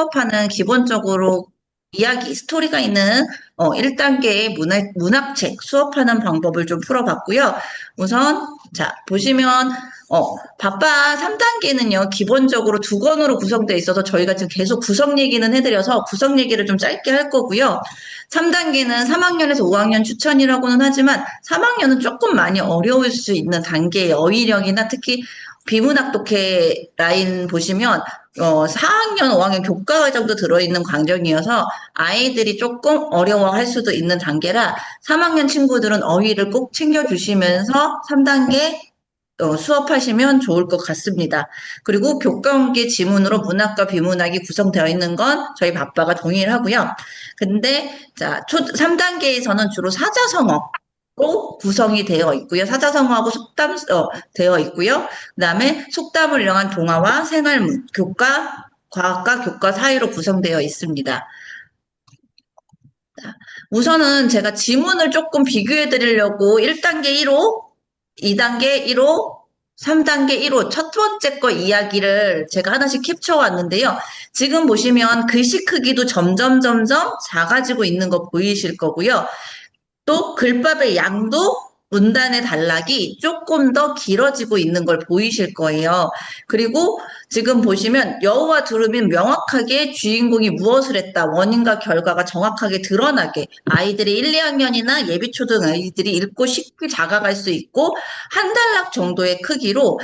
수업하는 기본적으로 이야기, 스토리가 있는 1단계의 문학책 수업하는 방법을 좀 풀어봤고요. 우선 자 보시면 바빠 3단계는요. 기본적으로 두 권으로 구성되어 있어서 저희가 지금 계속 구성 얘기는 해드려서 구성 얘기를 좀 짧게 할 거고요. 3단계는 3학년에서 5학년 추천이라고는 하지만 3학년은 조금 많이 어려울 수 있는 단계의 어휘력이나 특히 비문학 독해 라인 보시면 4학년, 5학년 교과 정도 들어있는 과정이어서 아이들이 조금 어려워할 수도 있는 단계라 3학년 친구들은 어휘를 꼭 챙겨주시면서 3단계 수업하시면 좋을 것 같습니다. 그리고 교과문계 지문으로 문학과 비문학이 구성되어 있는 건 저희 바빠가 동일하고요. 근데 자 3단계에서는 주로 사자성어로 구성이 되어 있고요. 사자성어하고 속담 되어 있고요. 그다음에 속담을 이용한 동화와 생활문, 교과, 과학과 교과 사이로 구성되어 있습니다. 우선은 제가 지문을 조금 비교해 드리려고 1단계 1호, 2단계 1호, 3단계 1호 첫 번째 거 이야기를 제가 하나씩 캡처 왔는데요. 지금 보시면 글씨 크기도 점점 작아지고 있는 거 보이실 거고요. 또 글밥의 양도 문단의 단락이 조금 더 길어지고 있는 걸 보이실 거예요. 그리고 지금 보시면 여우와 두루미는 명확하게 주인공이 무엇을 했다, 원인과 결과가 정확하게 드러나게 아이들이 1, 2학년이나 예비초등 아이들이 읽고 쉽게 다가갈 수 있고 한 단락 정도의 크기로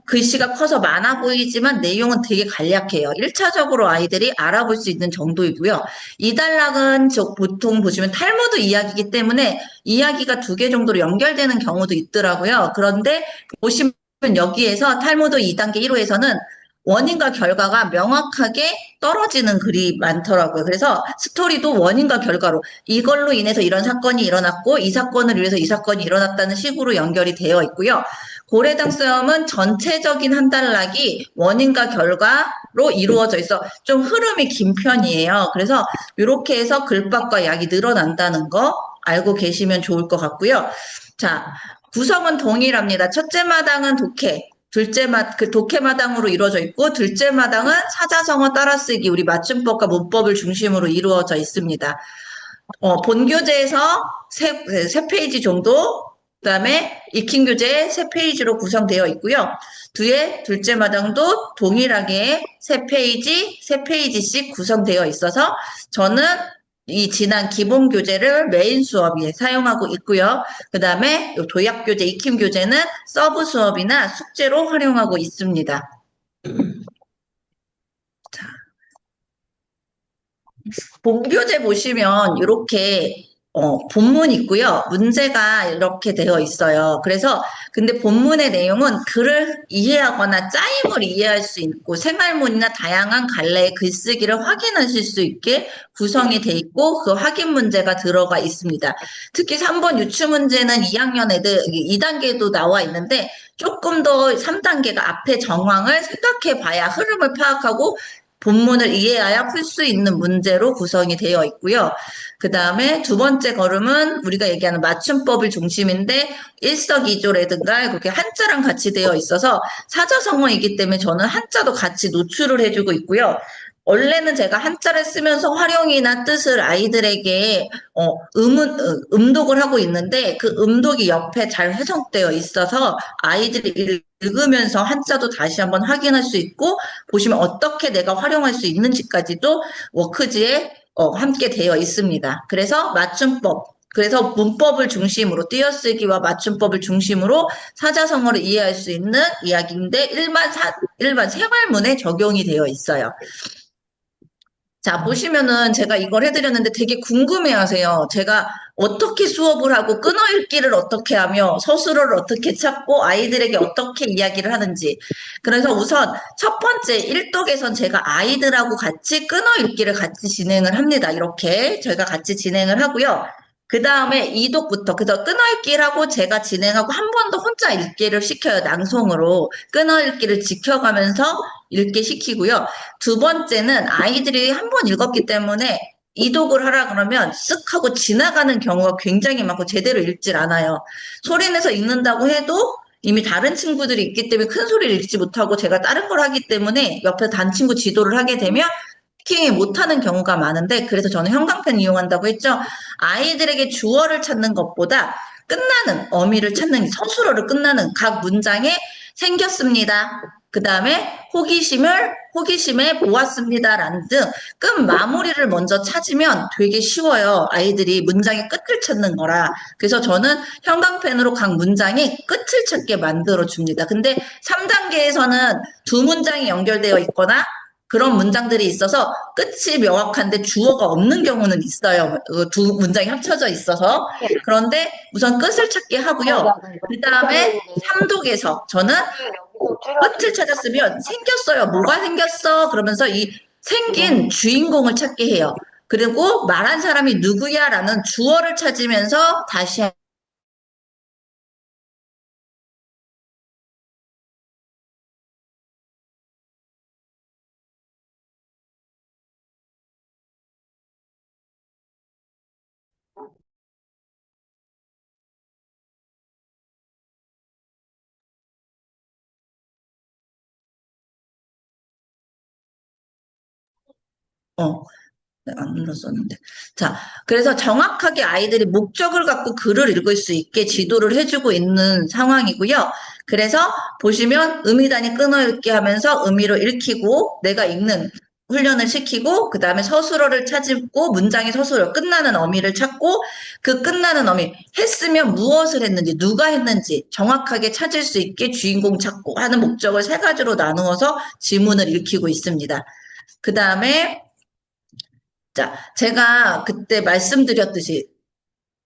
글씨가 커서 많아 보이지만 내용은 되게 간략해요. 1차적으로 아이들이 알아볼 수 있는 정도이고요. 이 단락은 보통 보시면 탈무드 이야기이기 때문에 이야기가 두 개 정도로 연결되는 경우도 있더라고요. 그런데 보시면 여기에서 탈무드 2단계 1호에서는 원인과 결과가 명확하게 떨어지는 글이 많더라고요. 그래서 스토리도 원인과 결과로 이걸로 인해서 이런 사건이 일어났고 이 사건을 위해서 이 사건이 일어났다는 식으로 연결이 되어 있고요. 고래당수염은 전체적인 한 단락이 원인과 결과로 이루어져 있어 좀 흐름이 긴 편이에요. 그래서 이렇게 해서 글밥과 약이 늘어난다는 거 알고 계시면 좋을 것 같고요. 자, 구성은 동일합니다. 첫째 마당은 독해, 그 독해 마당으로 이루어져 있고, 둘째 마당은 사자성어 따라쓰기, 우리 맞춤법과 문법을 중심으로 이루어져 있습니다. 본 교재에서 세 페이지 정도, 그 다음에 익힌 교재 3페이지로 구성되어 있고요. 뒤에 둘째 마당도 동일하게 3페이지, 3페이지씩 구성되어 있어서 저는 이 지난 기본 교재를 메인 수업에 사용하고 있고요. 그 다음에 도약 교재, 익힘 교재는 서브 수업이나 숙제로 활용하고 있습니다. 자, 본교재 보시면 이렇게 본문 있고요. 문제가 이렇게 되어 있어요. 그래서 근데 본문의 내용은 글을 이해하거나 짜임을 이해할 수 있고 생활문이나 다양한 갈래의 글쓰기를 확인하실 수 있게 구성이 돼 있고 그 확인 문제가 들어가 있습니다. 특히 3번 유추 문제는 2학년 애들 2단계도 나와 있는데 조금 더 3단계가 앞에 정황을 생각해 봐야 흐름을 파악하고 본문을 이해해야 풀 수 있는 문제로 구성이 되어 있고요. 그 다음에 두 번째 걸음은 우리가 얘기하는 맞춤법을 중심인데 일석이조라든가 그렇게 한자랑 같이 되어 있어서 사자성어이기 때문에 저는 한자도 같이 노출을 해주고 있고요. 원래는 제가 한자를 쓰면서 활용이나 뜻을 아이들에게 음독을 하고 있는데 그 음독이 옆에 잘 해석되어 있어서 아이들이 읽으면서 한자도 다시 한번 확인할 수 있고 보시면 어떻게 내가 활용할 수 있는지까지도 워크지에 함께 되어 있습니다. 그래서 맞춤법, 그래서 문법을 중심으로 띄어쓰기와 맞춤법을 중심으로 사자성어를 이해할 수 있는 이야기인데 일반 생활문에 적용이 되어 있어요. 자, 보시면은 제가 이걸 해드렸는데 되게 궁금해 하세요. 제가 어떻게 수업을 하고 끊어읽기를 어떻게 하며 서술어를 어떻게 찾고 아이들에게 어떻게 이야기를 하는지. 그래서 우선 첫 번째 1독에선 제가 아이들하고 같이 끊어읽기를 같이 진행을 합니다. 이렇게 제가 같이 진행을 하고요. 그 다음에 2독부터 그래서 끊어읽기를 하고 제가 진행하고 한 번 더 혼자 읽기를 시켜요. 낭송으로 끊어읽기를 지켜가면서 읽게 시키고요. 두 번째는 아이들이 한 번 읽었기 때문에 이독을 하라 그러면 쓱 하고 지나가는 경우가 굉장히 많고 제대로 읽질 않아요. 소리 내서 읽는다고 해도 이미 다른 친구들이 있기 때문에 큰 소리를 읽지 못하고 제가 다른 걸 하기 때문에 옆에 단 친구 지도를 하게 되면 스킹이 못하는 경우가 많은데 그래서 저는 형광펜 이용한다고 했죠. 아이들에게 주어를 찾는 것보다 끝나는 어미를 찾는 서술어를 끝나는 각 문장에 생겼습니다. 그 다음에 호기심에 보았습니다라는 등 끝 마무리를 먼저 찾으면 되게 쉬워요. 아이들이 문장의 끝을 찾는 거라. 그래서 저는 형광펜으로 각 문장의 끝을 찾게 만들어 줍니다. 근데 3단계에서는 두 문장이 연결되어 있거나 그런 문장들이 있어서 끝이 명확한데 주어가 없는 경우는 있어요. 두 문장이 합쳐져 있어서. 그런데 우선 끝을 찾게 하고요. 그 다음에 3독에서 저는 끝을 찾았으면 생겼어요. 뭐가 생겼어? 그러면서 이 생긴 주인공을 찾게 해요. 그리고 말한 사람이 누구야? 라는 주어를 찾으면서 다시 어, 네, 안 눌렀었는데. 자, 그래서 정확하게 아이들이 목적을 갖고 글을 읽을 수 있게 지도를 해주고 있는 상황이고요. 그래서 보시면 의미단위 끊어읽기 하면서 의미로 읽히고 내가 읽는 훈련을 시키고 그 다음에 서술어를 찾고 문장의 서술어 끝나는 어미를 찾고 그 끝나는 어미 했으면 무엇을 했는지 누가 했는지 정확하게 찾을 수 있게 주인공 찾고 하는 목적을 세 가지로 나누어서 지문을 읽히고 있습니다. 그 다음에 자, 제가 그때 말씀드렸듯이,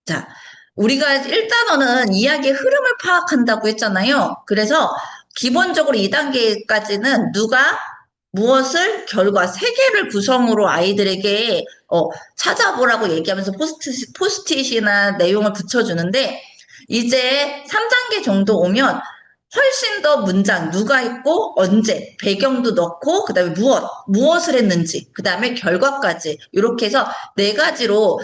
자, 우리가 1단원은 이야기의 흐름을 파악한다고 했잖아요. 그래서 기본적으로 2단계까지는 누가 무엇을 결과 세 개를 구성으로 아이들에게 찾아보라고 얘기하면서 포스트잇이나 내용을 붙여주는데 이제 3단계 정도 오면 훨씬 더 문장, 누가 했고, 언제, 배경도 넣고, 그 다음에 무엇을 했는지, 그 다음에 결과까지, 이렇게 해서 네 가지로,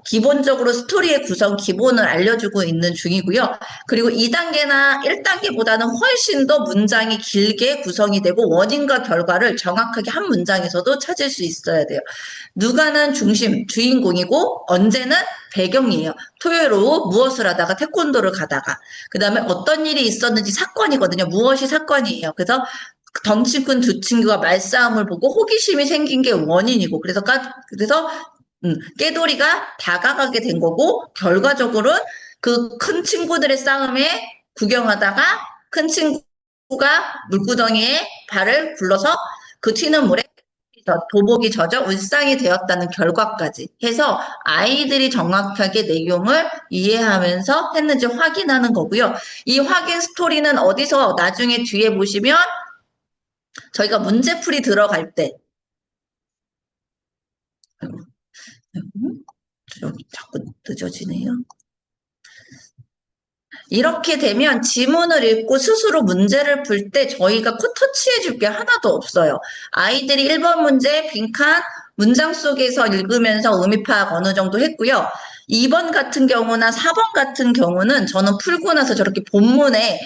기본적으로 스토리의 구성 기본을 알려주고 있는 중이고요. 그리고 2단계나 1단계보다는 훨씬 더 문장이 길게 구성이 되고, 원인과 결과를 정확하게 한 문장에서도 찾을 수 있어야 돼요. 누가는 중심, 주인공이고, 언제는 배경이에요. 토요일 오후 무엇을 하다가 태권도를 가다가 그 다음에 어떤 일이 있었는지 사건이거든요. 무엇이 사건이에요. 그래서 덩치 큰 두 친구가 말싸움을 보고 호기심이 생긴 게 원인이고 그래서 깨돌이가 다가가게 된 거고 결과적으로는 그 큰 친구들의 싸움에 구경하다가 큰 친구가 물구덩이에 발을 굴러서 그 튀는 물에 도복이 젖어 울상이 되었다는 결과까지 해서 아이들이 정확하게 내용을 이해하면서 했는지 확인하는 거고요. 이 확인 스토리는 어디서 나중에 뒤에 보시면 저희가 문제풀이 들어갈 때 여기 자꾸 늦어지네요. 이렇게 되면 지문을 읽고 스스로 문제를 풀 때 저희가 코터치 해줄 게 하나도 없어요. 아이들이 1번 문제 빈칸 문장 속에서 읽으면서 의미 파악 어느 정도 했고요. 2번 같은 경우나 4번 같은 경우는 저는 풀고 나서 저렇게 본문에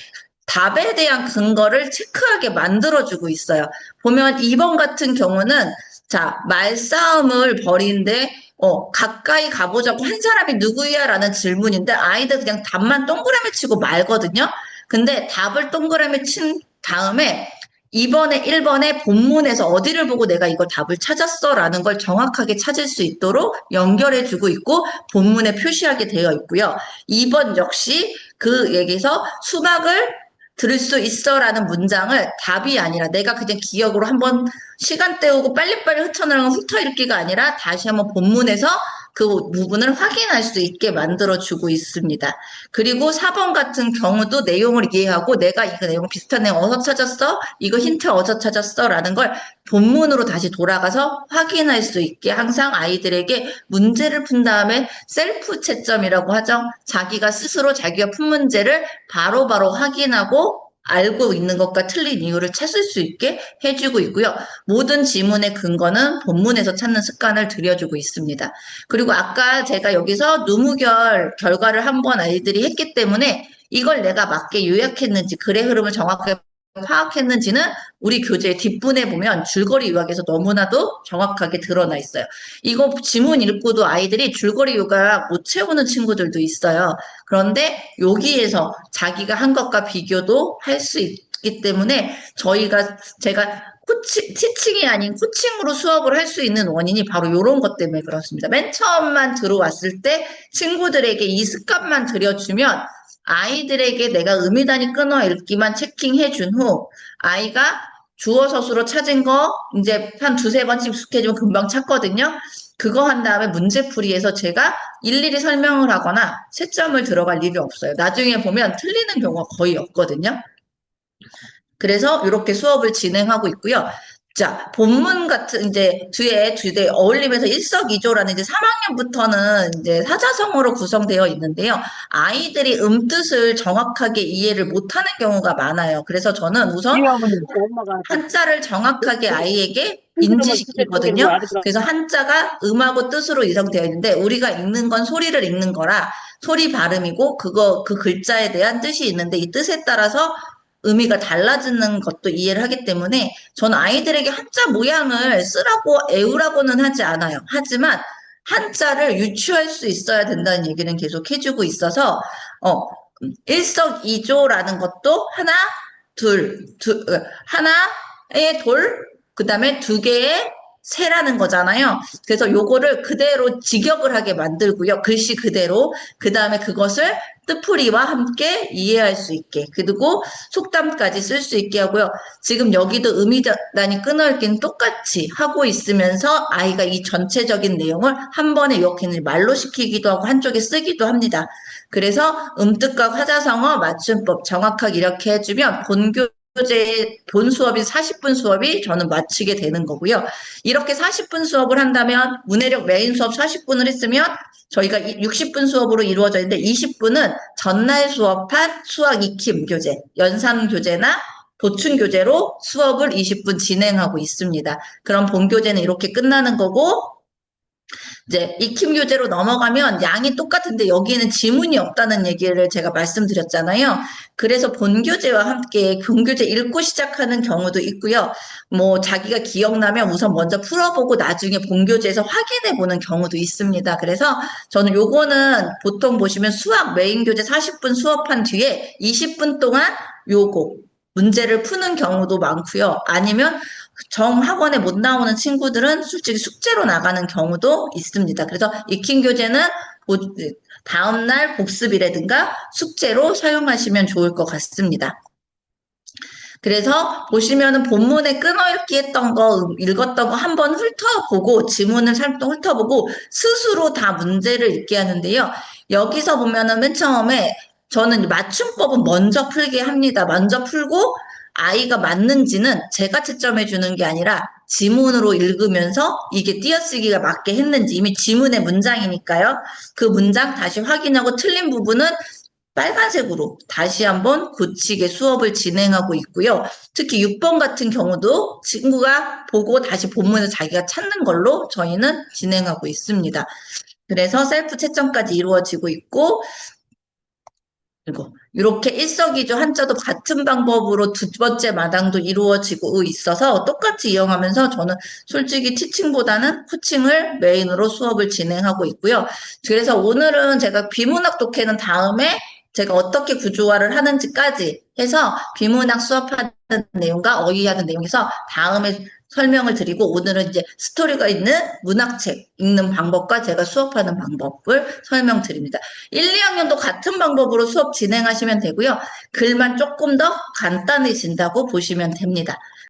답에 대한 근거를 체크하게 만들어주고 있어요. 보면 2번 같은 경우는 자, 말싸움을 벌이는데 가까이 가보자고 한 사람이 누구야? 라는 질문인데 아이들 그냥 답만 동그라미 치고 말거든요. 근데 답을 동그라미 친 다음에 2번에 1번에 본문에서 어디를 보고 내가 이걸 답을 찾았어? 라는 걸 정확하게 찾을 수 있도록 연결해주고 있고 본문에 표시하게 되어 있고요. 2번 역시 그 얘기에서 수학을 들을 수 있어라는 문장을 답이 아니라 내가 그냥 기억으로 한번 시간 때우고 빨리빨리 흩어나가는 훑어 읽기가 아니라 다시 한번 본문에서 그 부분을 확인할 수 있게 만들어주고 있습니다. 그리고 4번 같은 경우도 내용을 이해하고 내가 이거 내용 비슷한 내용 어디서 찾았어? 이거 힌트 어디서 찾았어? 라는 걸 본문으로 다시 돌아가서 확인할 수 있게 항상 아이들에게 문제를 푼 다음에 셀프 채점이라고 하죠. 자기가 스스로 자기가 푼 문제를 바로바로 확인하고 알고 있는 것과 틀린 이유를 찾을 수 있게 해주고 있고요. 모든 지문의 근거는 본문에서 찾는 습관을 들여주고 있습니다. 그리고 아까 제가 여기서 누무결 결과를 한번 아이들이 했기 때문에 이걸 내가 맞게 요약했는지, 글의 흐름을 정확하게 파악했는지는 우리 교재 뒷분에 보면 줄거리 요약에서 너무나도 정확하게 드러나 있어요. 이거 지문 읽고도 아이들이 줄거리 요약 못 채우는 친구들도 있어요. 그런데 여기에서 자기가 한 것과 비교도 할 수 있기 때문에 제가 티칭이 아닌 코칭으로 수업을 할 수 있는 원인이 바로 이런 것 때문에 그렇습니다. 맨 처음만 들어왔을 때 친구들에게 이 습관만 들여주면 아이들에게 내가 의미단위 끊어 읽기만 체킹해 준 후 아이가 주어 서술어 찾은 거 이제 한 두세 번씩 익숙해지면 금방 찾거든요. 그거 한 다음에 문제풀이에서 제가 일일이 설명을 하거나 채점을 들어갈 일이 없어요. 나중에 보면 틀리는 경우가 거의 없거든요. 그래서 이렇게 수업을 진행하고 있고요. 자, 본문 같은 이제 뒤에 어울리면서 일석이조라는 이제 3학년부터는 이제 사자성어로 구성되어 있는데요. 아이들이 뜻을 정확하게 이해를 못하는 경우가 많아요. 그래서 저는 우선 이 어머니, 엄마가 한자를 정확하게 아이에게 힘들면 진짜 저기 뭐 인지시키거든요. 알아들어. 그래서 한자가 음하고 뜻으로 이성되어 있는데 우리가 읽는 건 소리를 읽는 거라 소리 발음이고 그 글자에 대한 뜻이 있는데 이 뜻에 따라서 의미가 달라지는 것도 이해를 하기 때문에 저는 아이들에게 한자 모양을 쓰라고 애우라고는 하지 않아요. 하지만 한자를 유추할 수 있어야 된다는 얘기는 계속 해주고 있어서 일석이조라는 것도 하나의 돌, 그 다음에 두 개의 새라는 거잖아요. 그래서 요거를 그대로 직역을 하게 만들고요. 글씨 그대로. 그 다음에 그것을 뜻풀이와 함께 이해할 수 있게. 그리고 속담까지 쓸 수 있게 하고요. 지금 여기도 의미단위 끊어읽기는 똑같이 하고 있으면서 아이가 이 전체적인 내용을 한 번에 요약해서 말로 시키기도 하고 한쪽에 쓰기도 합니다. 그래서 음뜻과 화자성어, 맞춤법 정확하게 이렇게 해주면 본 수업이 40분 수업이 저는 마치게 되는 거고요. 이렇게 40분 수업을 한다면 문해력 메인 수업 40분을 했으면 저희가 60분 수업으로 이루어져 있는데 20분은 전날 수업한 수학 익힘 교재, 연산 교재나 보충 교재로 수업을 20분 진행하고 있습니다. 그럼 본 교재는 이렇게 끝나는 거고 이제 익힘 교재로 넘어가면 양이 똑같은데 여기에는 지문이 없다는 얘기를 제가 말씀드렸잖아요. 그래서 본 교재와 함께 본교재 읽고 시작하는 경우도 있고요. 뭐 자기가 기억나면 우선 먼저 풀어보고 나중에 본 교재에서 확인해 보는 경우도 있습니다. 그래서 저는 요거는 보통 보시면 수학 메인 교재 40분 수업한 뒤에 20분 동안 요거 문제를 푸는 경우도 많고요. 아니면 정학원에 못 나오는 친구들은 솔직히 숙제로 나가는 경우도 있습니다. 그래서 익힌 교재는 다음날 복습이라든가 숙제로 사용하시면 좋을 것 같습니다. 그래서 보시면은 본문에 끊어읽기 했던 거, 읽었던 거 한번 훑어보고, 지문을 살짝 훑어보고, 스스로 다 문제를 읽게 하는데요. 여기서 보면은 맨 처음에 저는 맞춤법은 먼저 풀게 합니다. 먼저 풀고, 아이가 맞는지는 제가 채점해 주는 게 아니라 지문으로 읽으면서 이게 띄어쓰기가 맞게 했는지 이미 지문의 문장이니까요. 그 문장 다시 확인하고 틀린 부분은 빨간색으로 다시 한번 고치게 수업을 진행하고 있고요. 특히 6번 같은 경우도 친구가 보고 다시 본문에서 자기가 찾는 걸로 저희는 진행하고 있습니다. 그래서 셀프 채점까지 이루어지고 있고 그리고 이렇게 일석이조 한자도 같은 방법으로 두 번째 마당도 이루어지고 있어서 똑같이 이용하면서 저는 솔직히 티칭보다는 코칭을 메인으로 수업을 진행하고 있고요. 그래서 오늘은 제가 비문학 독해는 다음에 제가 어떻게 구조화를 하는지까지 해서 비문학 수업하는 내용과 어휘하는 내용에서 다음에 설명을 드리고 오늘은 이제 스토리가 있는 문학책 읽는 방법과 제가 수업하는 방법을 설명드립니다. 1, 2학년도 같은 방법으로 수업 진행하시면 되고요. 글만 조금 더 간단해진다고 보시면 됩니다.